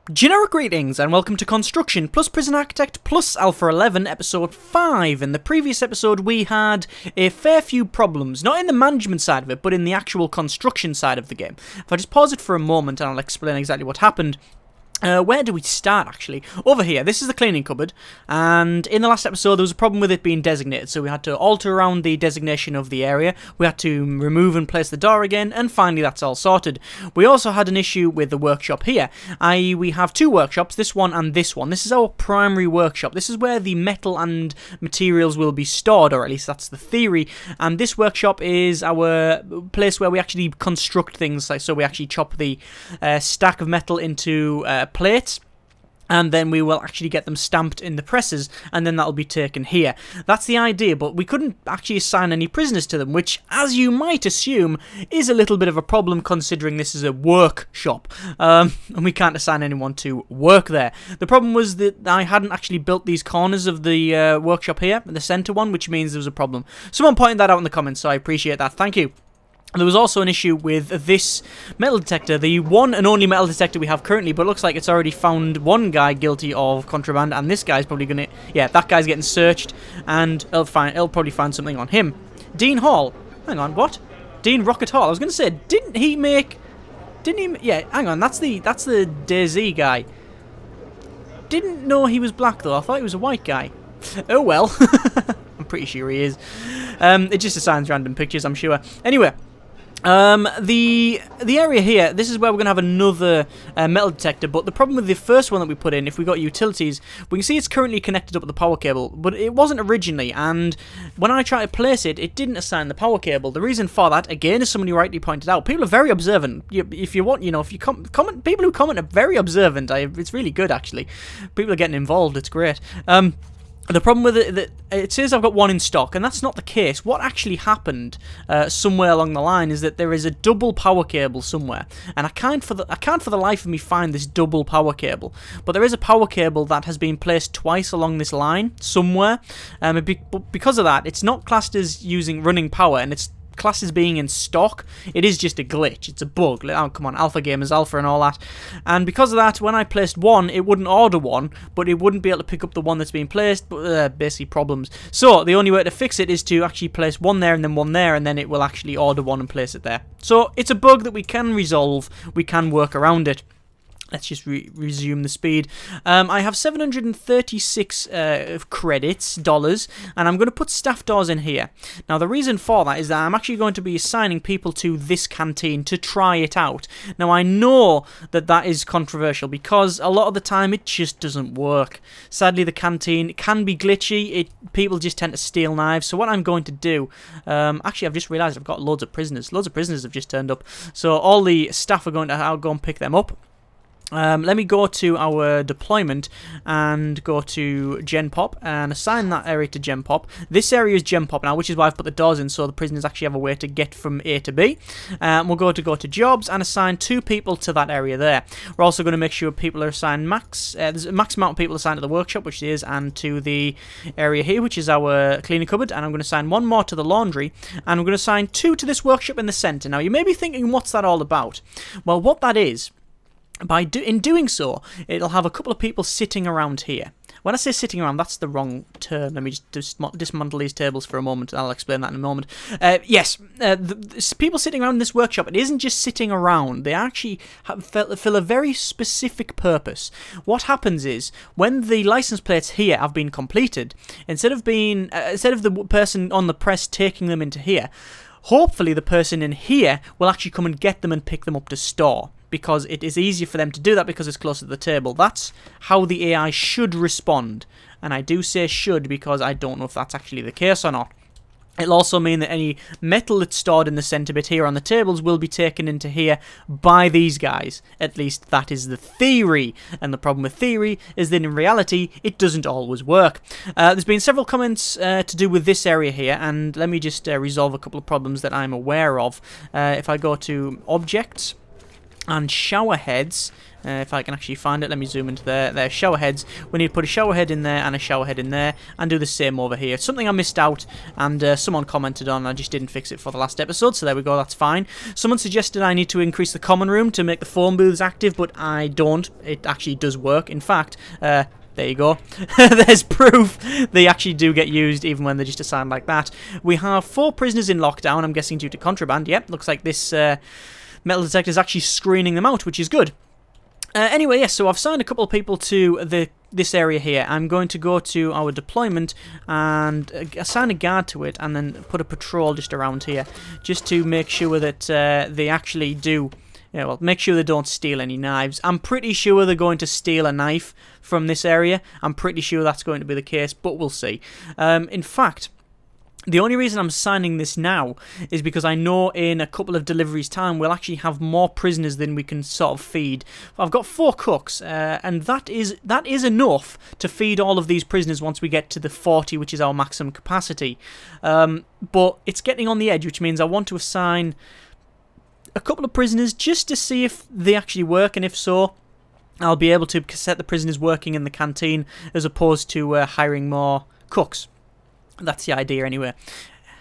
Generic greetings and welcome to Construction plus Prison-Arcitect plus Alpha 11 episode 5. In the previous episode we had a fair few problems, not in the management side of it, but in the actual construction side of the game. If I just pause it for a moment and I'll explain exactly what happened. Where do we start, actually? Over here. This is the cleaning cupboard, and in the last episode there was a problem with it being designated, so we had to alter around the designation of the area, we had to remove and place the door again, and finally that's all sorted. We also had an issue with the workshop here, i.e. we have two workshops, this one and this one. This is our primary workshop. This is where the metal and materials will be stored, or at least that's the theory, and this workshop is our place where we actually construct things, like so we actually chop the stack of metal into plates, and then we will actually get them stamped in the presses, and then that'll be taken here. That's the idea, but we couldn't actually assign any prisoners to them, which, as you might assume, is a little bit of a problem considering this is a workshop, and we can't assign anyone to work there. The problem was that I hadn't actually built these corners of the workshop here, the center one, which means there was a problem. Someone pointed that out in the comments, so I appreciate that. Thank you. There was also an issue with this metal detector, the one and only metal detector we have currently, but it looks like it's already found one guy guilty of contraband, and this guy's probably gonna, yeah, that guy's getting searched, and it'll probably find something on him. Dean Hall. Hang on, what? Dean Rocket Hall. I was gonna say, yeah, hang on, that's the DayZ guy. Didn't know he was black though, I thought he was a white guy. Oh well. I'm pretty sure he is. It just assigns random pictures, I'm sure. Anyway. The area here, this is where we're going to have another metal detector, but the problem with the first one that we put in, if we got utilities, we can see it's currently connected up with the power cable, but it wasn't originally, and when I tried to place it, it didn't assign the power cable. The reason for that, again, as somebody rightly pointed out, people are very observant. If you want, you know, if you comment, people who comment are very observant. It's really good, actually. People are getting involved, it's great. The problem with it says I've got one in stock, and that's not the case. What actually happened somewhere along the line is that there is a double power cable somewhere, and I can't for the life of me find this double power cable. But there is a power cable that has been placed twice along this line somewhere, because of that, it's not classed as running power, and it's class as being in stock. It is just a glitch. It's a bug. Oh, come on, Alpha Gamers Alpha and all that. And because of that, when I placed one, it wouldn't order one, but it wouldn't be able to pick up the one that's being placed. Basically problems. So the only way to fix it is to actually place one there and then one there, and then it will actually order one and place it there. So it's a bug that we can resolve. We can work around it. Let's just resume the speed. I have 736 credits, dollars, and I'm going to put staff doors in here. Now, the reason for that is that I'm actually going to be assigning people to this canteen to try it out. Now, I know that that is controversial because a lot of the time it just doesn't work. Sadly, the canteen can be glitchy. People just tend to steal knives. So what I'm going to do, actually, I've just realised I've got loads of prisoners. Loads of prisoners have just turned up. So all the staff are going to, I'll go and pick them up. Let me go to our deployment and go to GenPop and assign that area to GenPop. This area is GenPop now, which is why I've put the doors in so the prisoners actually have a way to get from A to B. We'll go to jobs and assign 2 people to that area there. We're also going to make sure people are assigned there's a max amount of people assigned to the workshop, which is, and to the area here, which is our cleaning cupboard, and I'm going to assign 1 more to the laundry, and I'm going to assign 2 to this workshop in the center. Now, you may be thinking, what's that all about? Well, what that is, in doing so, it'll have a couple of people sitting around here. When I say sitting around, that's the wrong term. Let me just dismantle these tables for a moment. I'll explain that in a moment. Yes, the people sitting around in this workshop, it isn't just sitting around. They actually fill a very specific purpose. What happens is, when the license plates here have been completed, instead of the person on the press taking them into here, hopefully the person in here will actually come and get them and pick them up to store, because it is easier for them to do that because it's closer to the table. That's how the AI should respond. And I do say should because I don't know if that's actually the case or not. It'll also mean that any metal that's stored in the center bit here on the tables will be taken into here by these guys. At least that is the theory. And the problem with theory is that in reality, it doesn't always work. There's been several comments to do with this area here, and let me just resolve a couple of problems that I'm aware of. If I go to Objects and Shower Heads, If I can actually find it, let me zoom into their shower heads. We need to put a shower head in there and a shower head in there, and do the same over here. It's something I missed out, and someone commented on. I just didn't fix it for the last episode, so there we go. That's fine. Someone suggested I need to increase the common room to make the phone booths active, but I don't. It actually does work. In fact, there you go. There's proof they actually do get used even when they're just assigned like that. We have 4 prisoners in lockdown, I'm guessing due to contraband. Yep, looks like this metal detector is actually screening them out, which is good. Anyway, yes, so I've assigned a couple of people to this area here. I'm going to go to our deployment and assign a guard to it, and then put a patrol just around here, just to make sure that they actually do... Yeah, well, make sure they don't steal any knives. I'm pretty sure they're going to steal a knife from this area. I'm pretty sure that's going to be the case, but we'll see. In fact... The only reason I'm signing this now is because I know in a couple of deliveries' time we'll actually have more prisoners than we can sort of feed. I've got 4 cooks, and that is enough to feed all of these prisoners once we get to the 40, which is our maximum capacity. But it's getting on the edge, which means I want to assign a couple of prisoners just to see if they actually work, and if so, I'll be able to set the prisoners working in the canteen as opposed to hiring more cooks. That's the idea anyway.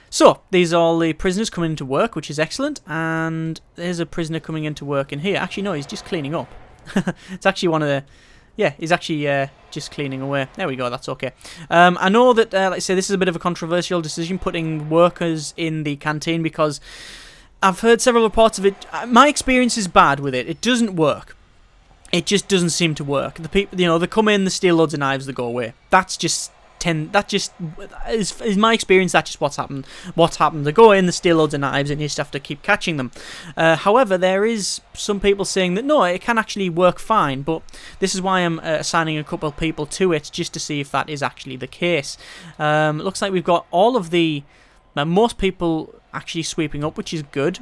So, these are all the prisoners coming into work, which is excellent. And there's a prisoner coming into work in here. Actually, no, he's just cleaning up. It's actually one of the... Yeah, he's actually just cleaning away. There we go, that's okay. I know that, like I say, this is a bit of a controversial decision, putting workers in the canteen, because I've heard several reports of it. My experience is bad with it. It doesn't work. It just doesn't seem to work. The people, you know, they come in, they steal loads of knives, they go away. That's just... That just is my experience. That's just what's happened. They go in, they steal loads of knives, and you just have to keep catching them. However, there is some people saying that no, it can actually work fine. But this is why I'm assigning a couple of people to it, just to see if that is actually the case. It looks like we've got all of the most people actually sweeping up, which is good.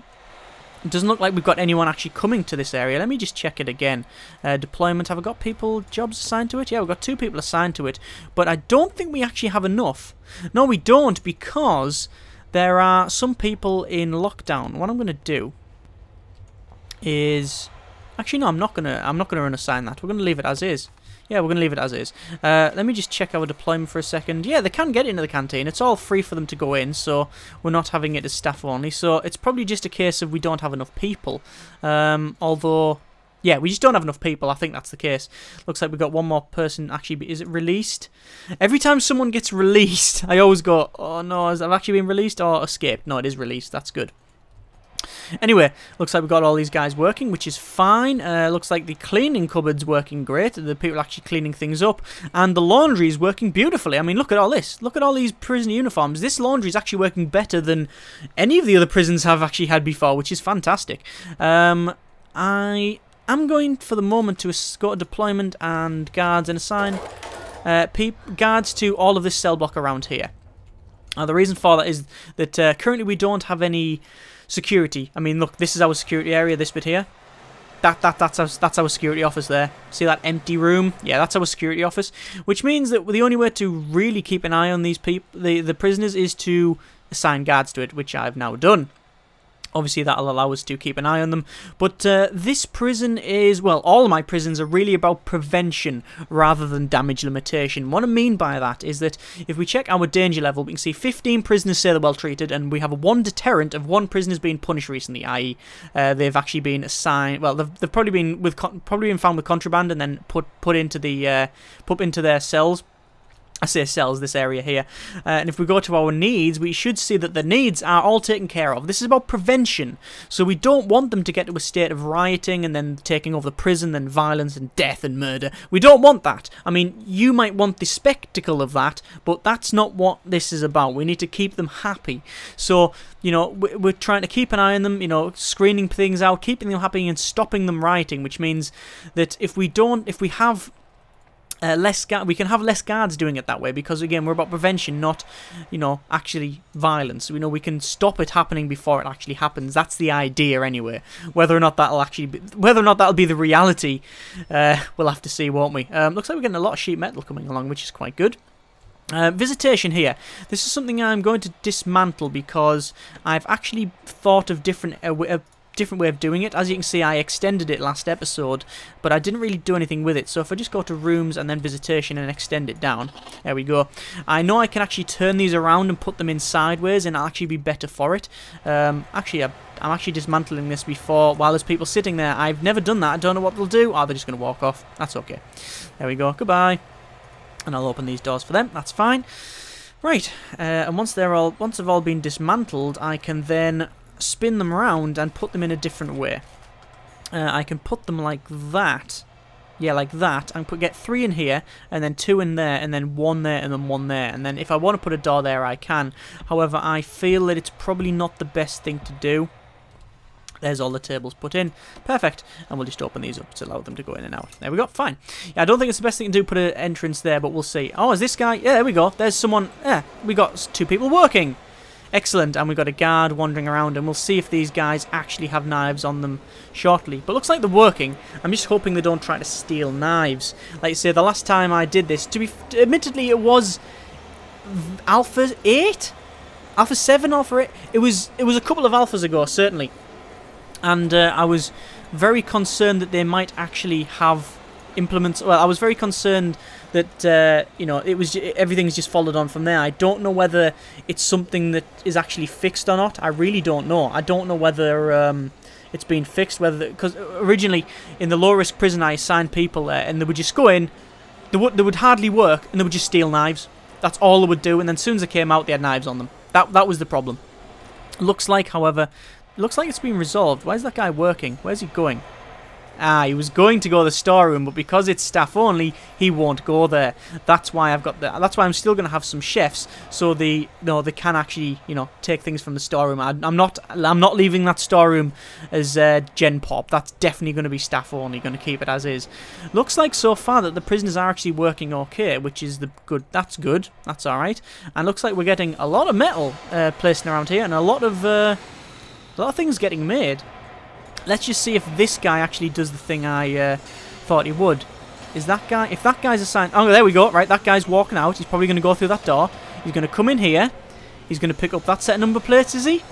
It doesn't look like we've got anyone actually coming to this area. Let me just check it again. Deployment, have I got jobs assigned to it? Yeah, we've got 2 people assigned to it. But I don't think we actually have enough. No, we don't, because there are some people in lockdown. What I'm going to do is... Actually, no, I'm not gonna unassign that. We're going to leave it as is. Yeah, we're going to leave it as is. Let me just check our deployment for a second. Yeah, they can get into the canteen. It's all free for them to go in, so we're not having it as staff only. So it's probably just a case of we don't have enough people. Although, yeah, we just don't have enough people. I think that's the case. Looks like we've got one more person. Actually, is it released? Every time someone gets released, I always go, oh no, has that actually been released or escaped? No, it is released. That's good. Anyway, looks like we've got all these guys working, which is fine. Looks like the cleaning cupboard's working great. The people actually cleaning things up. And the laundry is working beautifully. I mean, look at all this. Look at all these prison uniforms. This laundry is actually working better than any of the other prisons have actually had before, which is fantastic. I am going, for the moment, to go to deployment and guards and assign guards to all of this cell block around here. The reason for that is that currently we don't have any... security. I mean, look, this is our security area, this bit here. That's our security office there. See that empty room? Yeah, that's our security office. Which means that the only way to really keep an eye on these people, the prisoners, is to assign guards to it, which I've now done. Obviously, that'll allow us to keep an eye on them. But this prison is... Well, all of my prisons are really about prevention rather than damage limitation. What I mean by that is that if we check our danger level, we can see 15 prisoners say they're well treated, and we have a 1 deterrent of 1 prisoner's been punished recently, i.e. They've actually been assigned... Well, they've probably been found with contraband and then put into their cells. I say cells, this area here. And if we go to our needs, we should see that the needs are all taken care of. This is about prevention. So we don't want them to get to a state of rioting and then taking over the prison and violence and death and murder. We don't want that. I mean, you might want the spectacle of that, but that's not what this is about. We need to keep them happy. So, you know, we're trying to keep an eye on them, you know, screening things out, keeping them happy and stopping them rioting, which means that if we have... we can have less guards doing it that way, because again, we're about prevention, not, you know, actually violence. We know we can stop it happening before it actually happens. That's the idea anyway. Whether or not that'll be the reality, we'll have to see, won't we? Looks like we're getting a lot of sheet metal coming along, which is quite good. Visitation here. This is something I'm going to dismantle because I've actually thought of different different way of doing it. As you can see, I extended it last episode, but I didn't really do anything with it. So if I just go to rooms and then visitation and extend it down, there we go. I know I can actually turn these around and put them in sideways, and I'll actually be better for it. Actually, I'm actually dismantling this before, while there's people sitting there. I've never done that. I don't know what they'll do. Oh, they're just going to walk off. That's okay. There we go. Goodbye. And I'll open these doors for them. That's fine. Right. And once they've all been dismantled, I can then spin them around and put them in a different way. I can put them like that. Yeah, like that. And get 3 in here, and then 2 in there, and then 1 there, and then 1 there. And then if I want to put a door there, I can. However, I feel that it's probably not the best thing to do. There's all the tables put in. Perfect. And we'll just open these up to allow them to go in and out. There we go. Fine. Yeah, I don't think it's the best thing to do, put an entrance there, but we'll see. Oh, is this guy? Yeah, there we go. There's someone. Yeah, we got 2 people working. Excellent. And we've got a guard wandering around, and we'll see if these guys actually have knives on them shortly. But looks like they're working. I'm just hoping they don't try to steal knives. Like I say, the last time I did this, admittedly, it was Alpha 8? Alpha 7, Alpha 8? It was a couple of alphas ago, certainly. And I was very concerned that they might actually have implements. Well, I was very concerned that you know, everything's just followed on from there. I don't know whether it's something that is actually fixed or not. I really don't know. I don't know whether it's been fixed. Because originally in the low risk prison, I assigned people there, and they would just go in. They would hardly work, and they would just steal knives. That's all they would do. And then as soon as they came out, they had knives on them. That was the problem. Looks like, however. Looks like it's been resolved. Why is that guy working? Where's he going? Ah, he was going to go to the storeroom, but because it's staff only, he won't go there. That's why I've got that's why I'm still going to have some chefs, so they can actually, you know, take things from the storeroom. I'm not leaving that storeroom as Gen Pop. That's definitely going to be staff only. Going to keep it as is. Looks like so far that the prisoners are actually working okay, which is good. That's good. That's all right. And looks like we're getting a lot of metal placing around here, and a lot of things getting made. Let's just see if this guy actually does the thing I thought he would. Is that guy... If that guy's assigned... Oh, there we go. Right, that guy's walking out. He's probably going to go through that door. He's going to come in here. He's going to pick up that set of number plates, is he?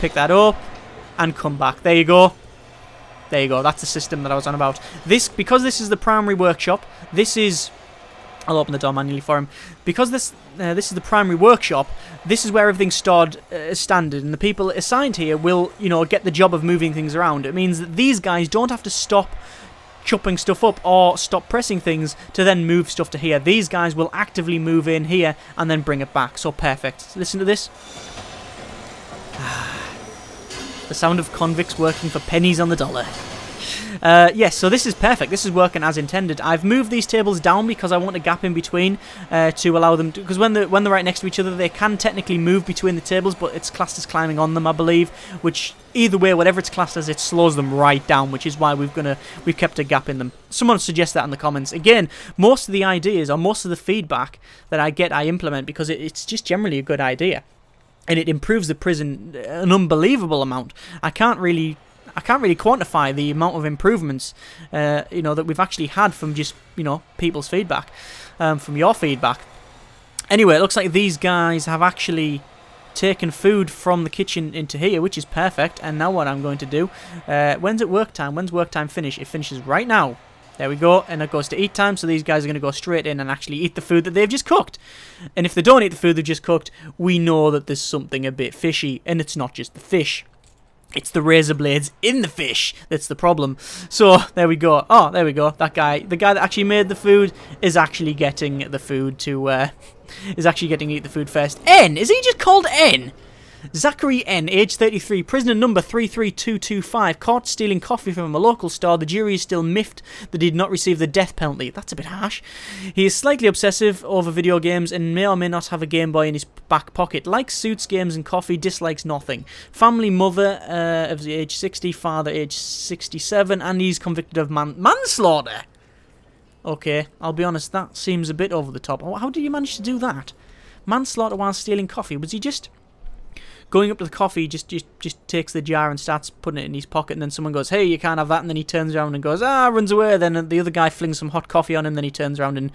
Pick that up. And come back. There you go. There you go. That's the system that I was on about. Because this is the primary workshop, this is... I'll open the door manually for him. Because this is the primary workshop, this is where everything's stored as standard, and the people assigned here will, you know, get the job of moving things around. It means that these guys don't have to stop chopping stuff up or stop pressing things to then move stuff to here. These guys will actively move in here and then bring it back. So perfect. Listen to this. The sound of convicts working for pennies on the dollar. Yes, so this is perfect. This is working as intended. I've moved these tables down because I want a gap in between to allow them to... Because when they're right next to each other, they can technically move between the tables, but it's classed as climbing on them, I believe. Which, either way, whatever it's classed as, it slows them right down, which is why we've kept a gap in them. Someone suggest that in the comments. Again, most of the ideas or most of the feedback that I get, I implement because it's just generally a good idea. And it improves the prison an unbelievable amount. I can't really quantify the amount of improvements, you know, that we've actually had from just, you know, people's feedback, from your feedback. Anyway, it looks like these guys have actually taken food from the kitchen into here, which is perfect. And now what I'm going to do, when's it work time? When's work time finish? It finishes right now. There we go, and it goes to eat time, so these guys are going to go straight in and actually eat the food that they've just cooked. And if they don't eat the food they've just cooked, we know that there's something a bit fishy, and it's not just the fish. It's the razor blades in the fish that's the problem. So, there we go. Oh, there we go. That guy, the guy that actually made the food, is actually getting the food to, is actually getting to eat the food first. N! Is he just called N? Zachary N, age 33, prisoner number 33225, caught stealing coffee from a local store. The jury is still miffed that he did not receive the death penalty. That's a bit harsh. He is slightly obsessive over video games and may or may not have a Game Boy in his back pocket. Likes suits, games and coffee, dislikes nothing. Family, mother of the age 60, father age 67, and he's convicted of manslaughter. Okay, I'll be honest, that seems a bit over the top. How did you manage to do that? Manslaughter while stealing coffee? Was he just... going up to the coffee, just takes the jar and starts putting it in his pocket, and then someone goes, hey, you can't have that, and then he turns around and goes, runs away. Then the other guy flings some hot coffee on him, then he turns around and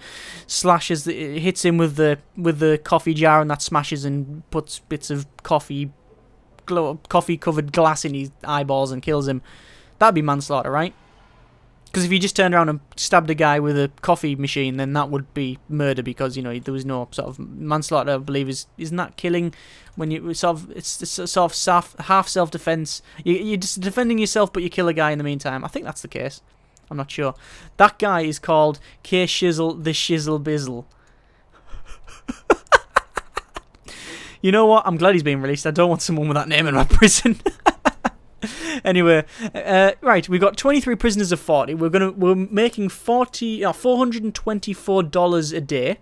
hits him with the coffee jar, and that smashes and puts bits of coffee coffee-covered glass in his eyeballs and kills him. That'd be manslaughter, right? Because if you just turned around and stabbed a guy with a coffee machine, then that would be murder because, you know, there was no sort of manslaughter, I believe, isn't that killing when you sort of, it's sort of half self-defense. You're just defending yourself, but you kill a guy in the meantime. I think that's the case. I'm not sure. That guy is called K. Shizzle the Shizzle Bizzle. You know what? I'm glad he's being released. I don't want someone with that name in my prison. Anyway, right, we've got 23 prisoners of 40. We're making $424 a day,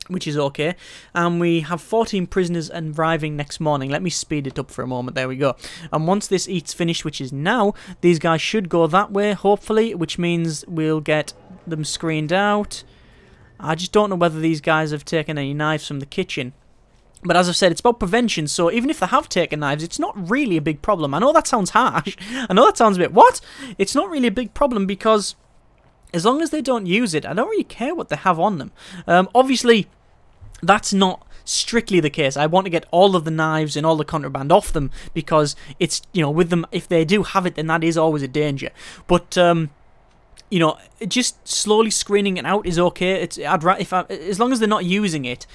which is okay. And we have 14 prisoners arriving next morning. Let me speed it up for a moment. There we go. And once this eat's finished, which is now, these guys should go that way, hopefully, which means we'll get them screened out. I just don't know whether these guys have taken any knives from the kitchen. But as I've said, it's about prevention, so even if they have taken knives, it's not really a big problem. I know that sounds harsh. I know that sounds a bit, what? It's not really a big problem because as long as they don't use it, I don't really care what they have on them. Obviously, that's not strictly the case. I want to get all of the knives and all the contraband off them because it's, you know, with them, if they do have it, then that is always a danger. But, you know, just slowly screening it out is okay. As long as they're not using it,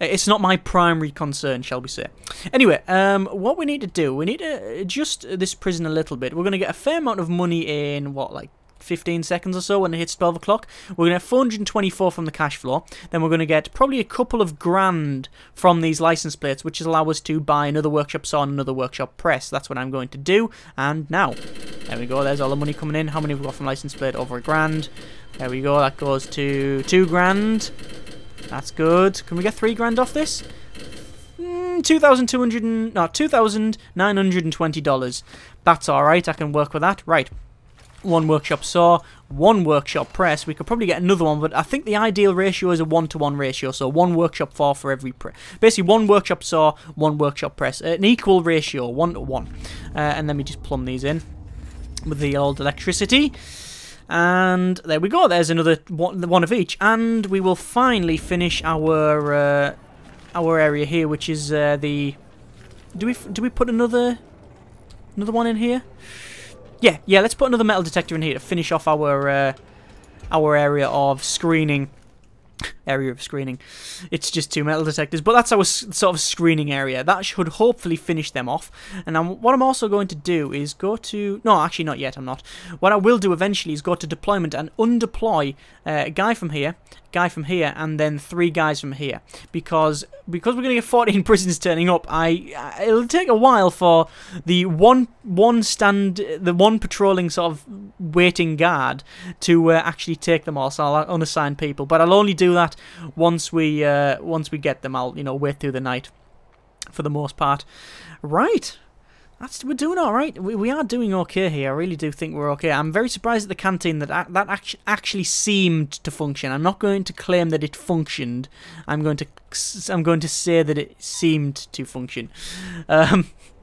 it's not my primary concern, shall we say. Anyway, what we need to do, we need to adjust this prison a little bit. We're going to get a fair amount of money in, what, like 15 seconds or so when it hits 12 o'clock. We're going to have 424 from the cash flow. Then we're going to get probably a couple of grand from these license plates, which will allow us to buy another workshop saw and another workshop press. That's what I'm going to do. And now, there we go. There's all the money coming in. How many have we got from license plate? Over £1,000. There we go. That goes to £2,000. That's good. Can we get £3,000 off this? $2,920. That's alright, I can work with that. Right. One workshop saw, one workshop press. We could probably get another one, but I think the ideal ratio is a 1-to-1 ratio. So one workshop saw for every press. Basically, one workshop saw, one workshop press. An equal ratio, 1-to-1. And then we just plumb these in with the old electricity. And there we go. There's another one of each, and we will finally finish our area here, which is the. Do we put another one in here? Yeah. Let's put another metal detector in here to finish off our area of screening. It's just 2 metal detectors, but that's our sort of screening area. That should hopefully finish them off. And what I'm also going to do is go to... No, actually not yet, I'm not. What I will do eventually is go to deployment and undeploy a guy from here, and then 3 guys from here. Because we're going to get 14 prisoners turning up, it'll take a while for the one patrolling sort of waiting guard to actually take them all. So I'll unassign people, but I'll only do that once we get them. I'll, you know, wait through the night for the most part. Right. We're doing all right. We are doing okay here. I really do think we're okay. I'm very surprised at the canteen that actually seemed to function. I'm not going to claim that it functioned. I'm going to say that it seemed to function.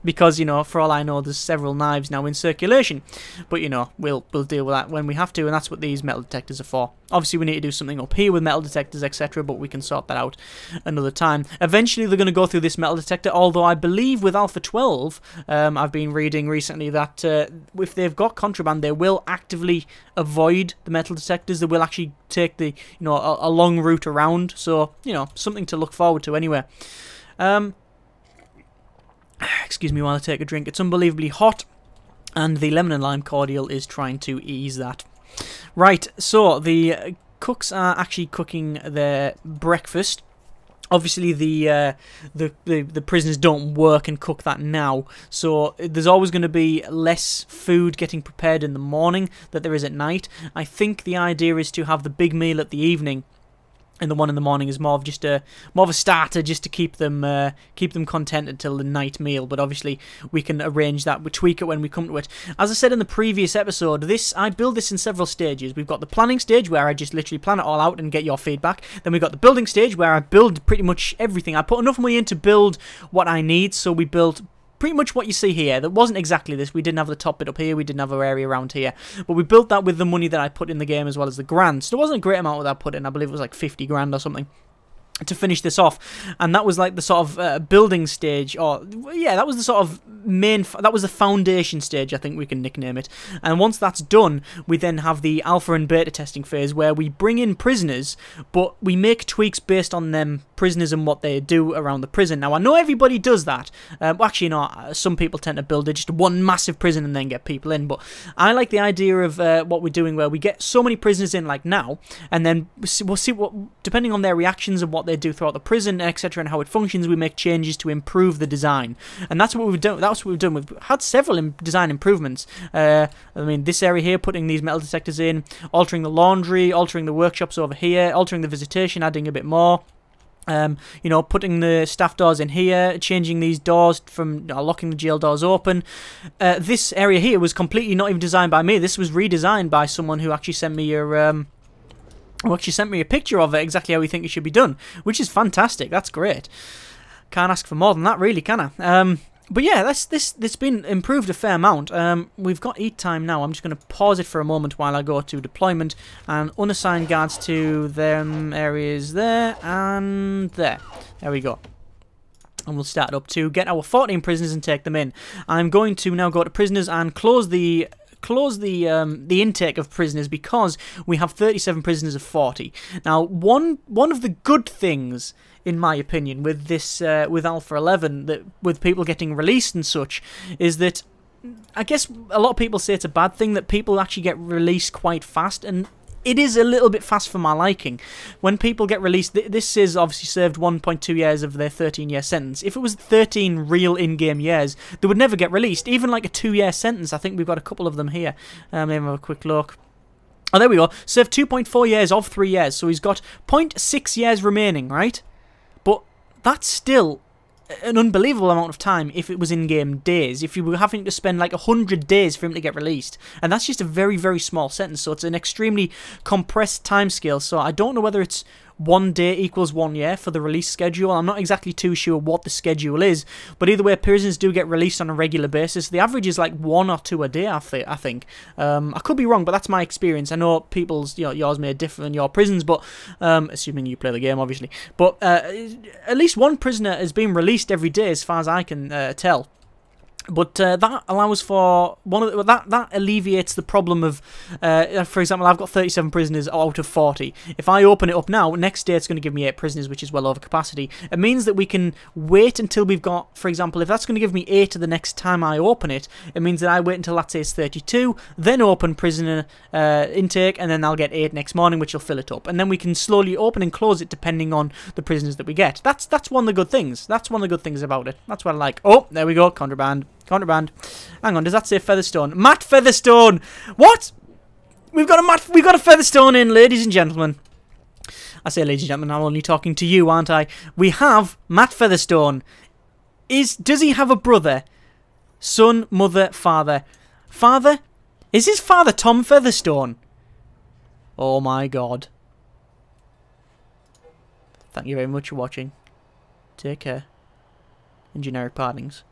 Because, you know, for all I know, there's several knives now in circulation. But, you know, we'll deal with that when we have to, and that's what these metal detectors are for. Obviously, we need to do something up here with metal detectors, etc., but we can sort that out another time. Eventually, they're going to go through this metal detector, although I believe with Alpha 12, I've been reading recently that if they've got contraband, they will actively avoid the metal detectors. They will actually take the, you know, a long route around. So, you know, something to look forward to anyway. Excuse me while I take a drink. It's unbelievably hot, and the lemon and lime cordial is trying to ease that. Right, so the cooks are actually cooking their breakfast. Obviously, the prisoners don't work and cook that now, so there's always going to be less food getting prepared in the morning than there is at night. I think the idea is to have the big meal at the evening, and the one in the morning is more of a starter, just to keep them content until the night meal. But obviously we can arrange that, we tweak it when we come to it. As I said in the previous episode, I build this in several stages. We've got the planning stage where I just literally plan it all out and get your feedback. Then we've got the building stage where I build pretty much everything. I put enough money in to build what I need, so we built pretty much what you see here. That wasn't exactly this. We didn't have the top bit up here. We didn't have our area around here. But we built that with the money that I put in the game as well as the grants. So there wasn't a great amount that I put in. I believe it was like 50 grand or something. to finish this off, and that was like the sort of building stage, or yeah, that was the sort of that was the foundation stage, I think we can nickname it. And once that's done, we then have the alpha and beta testing phase, where we bring in prisoners, but we make tweaks based on them prisoners and what they do around the prison. Now, I know everybody does that. Well, actually, no, some people tend to build just one massive prison and then get people in, but I like the idea of what we're doing, where we get so many prisoners in like now, and then we'll see what, depending on their reactions and what they do throughout the prison, etc., and how it functions, we make changes to improve the design. And that's what we've done. That's what we've done. We've had several design improvements. I mean, this area here, putting these metal detectors in, altering the laundry, altering the workshops over here, altering the visitation, adding a bit more. You know, putting the staff doors in here, changing these doors from locking the jail doors open. This area here was completely not even designed by me. This was redesigned by someone who actually sent me your a picture of it, exactly how we think it should be done, which is fantastic. That's great. Can't ask for more than that, really, can I? But yeah, this been improved a fair amount. We've got eat time now. I'm just going to pause it for a moment while I go to deployment and unassign guards to them areas there and there. There we go. And we'll start up to get our 14 prisoners and take them in. I'm going to now go to prisoners and close the intake of prisoners, because we have 37 prisoners of 40. Now, one of the good things, in my opinion, with this with Alpha 11, that with people getting released and such, is that I guess a lot of people say it's a bad thing that people actually get released quite fast, and it is a little bit fast for my liking. When people get released, this is obviously served 1.2 years of their 13-year sentence. If it was 13 real in-game years, they would never get released. Even like a 2-year sentence, I think we've got a couple of them here. Let me have a quick look. Oh, there we go. Served 2.4 years of 3 years, so he's got 0.6 years remaining, right? But that's still an unbelievable amount of time if it was in-game days, if you were having to spend like 100 days for him to get released. And that's just a very, very small sentence, so it's an extremely compressed timescale. So I don't know whether it's 1 day equals 1 year for the release schedule. I'm not exactly too sure what the schedule is, but either way, prisoners do get released on a regular basis. The average is like 1 or 2 a day, I think. I could be wrong, but that's my experience. I know people's, yours may differ in your prisons, but assuming you play the game, obviously. But at least one prisoner is being released every day, as far as I can tell. But that allows for that alleviates the problem of, for example, I've got 37 prisoners out of 40. If I open it up now, next day it's going to give me 8 prisoners, which is well over capacity. It means that we can wait until we've got, for example, if that's going to give me 8 the next time I open it, it means that I wait until, let's say, it's 32, then open prisoner intake, and then I'll get 8 next morning, which will fill it up. And then we can slowly open and close it depending on the prisoners that we get. That's one of the good things. That's one of the good things about it. That's what I like. Oh, there we go, contraband. Contraband. Hang on, does that say Featherstone? Matt Featherstone! What? We've got a Featherstone in, ladies and gentlemen. I say ladies and gentlemen, I'm only talking to you, aren't I? We have Matt Featherstone. Does he have a brother? Son, mother, father. Father? Is his father Tom Featherstone? Oh my god. Thank you very much for watching. Take care. And generic partings.